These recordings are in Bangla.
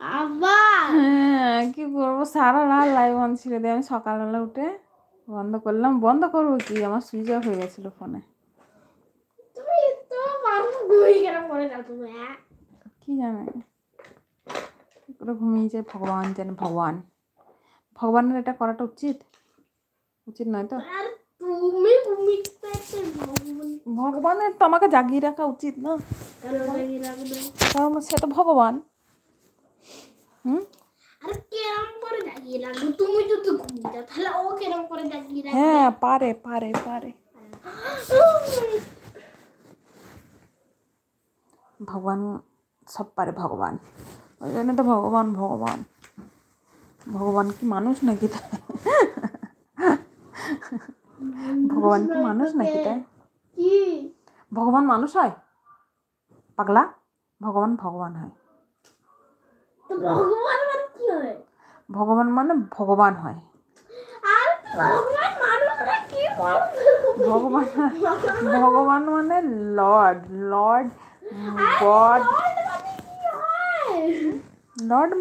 আবার হ্যাঁ, কি করবো, সারা রাত লাইভ অন ছিল দিয়ে আমি সকালবেলা উঠে বন্ধ করলাম। বন্ধ করবো কি, আমার সুইচ অফ হয়ে গেছিল ফোনে। তুমি তো মানুষ ঘুমিয়ে কেন পড়ে যাও তুমি? কি জানে কি করে ঘুমিয়ে যায়, ভগবান জানে। ভগবানের এটা করাটা উচিত নয় তো। আর তুমি ঘুমিয়ে ভগবানের তো আমাকে জাগিয়ে রাখা উচিত না, কেন জাগিয়ে রাখবে? কারণ সে তো ভগবান। আরে কেরম করে জাগিয়ে রাখবে? তুমি যদি ঘুমিয়ে যাও তাহলে ও কেরম করে জাগিয়ে রাখবে? হ্যাঁ, পারে। ভগবান সব পারে, ভগবান। ওই জন্য তো ভগবান কি মানুষ নাকি তাই? ভগবান কি মানুষ নাকি তাই? কি ভগবান মানুষ হয় পাগলা? ভগবান হয়। তো ভগবান মানে কি হয়? ভগবান মানে ভগবান হয়। আর ভগবান মানুষরা কি বলে? ভগবান মানে লর্ড গড। লর্ড মানে কি হয়? লর্ড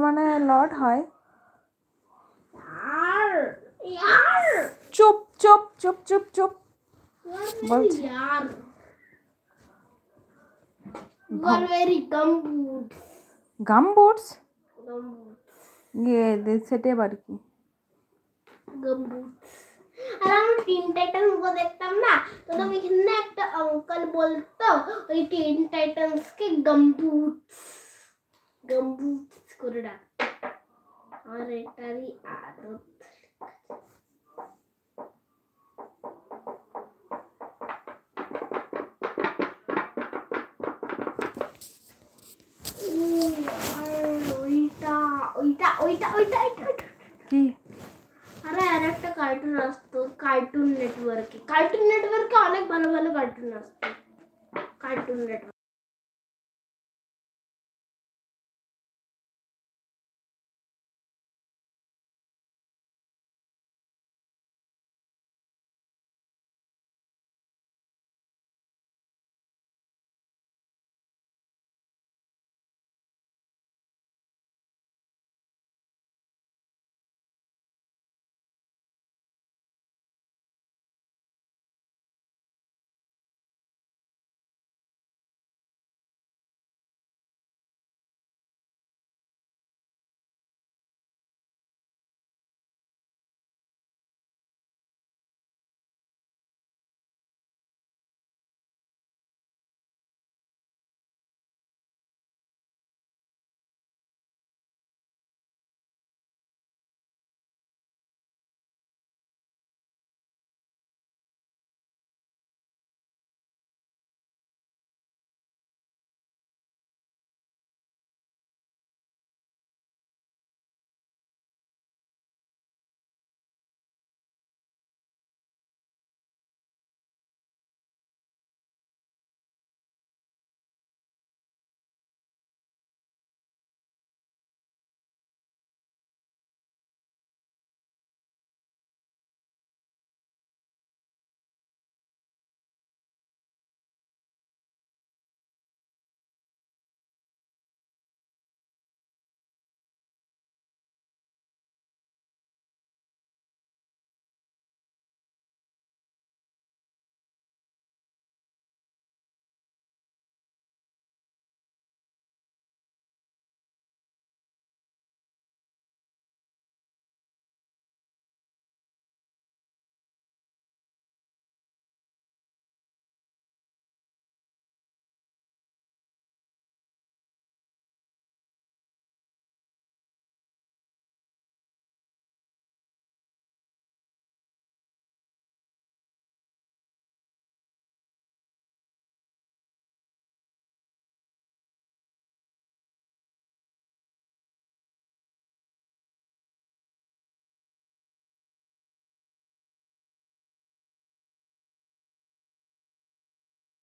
মানে লর্ড হয়। यार यार চুপ বলছে। यार you are very gumboot গামবুটস সেটা আবার কি? gumboot আর আমি টিন টাইটান্স গো দেখতাম না, তো তখন এখানে একটা আঙ্কেল বলতো ওই টিন টাইটান্স কে গাম্বুটস করে ডাক। আর এটারই আদত। ওইটা কি? আরে আর একটা কার্টুন আসতো কার্টুন নেটওয়ার্কে অনেক ভালো ভালো কার্টুন আসতো। Cartoon network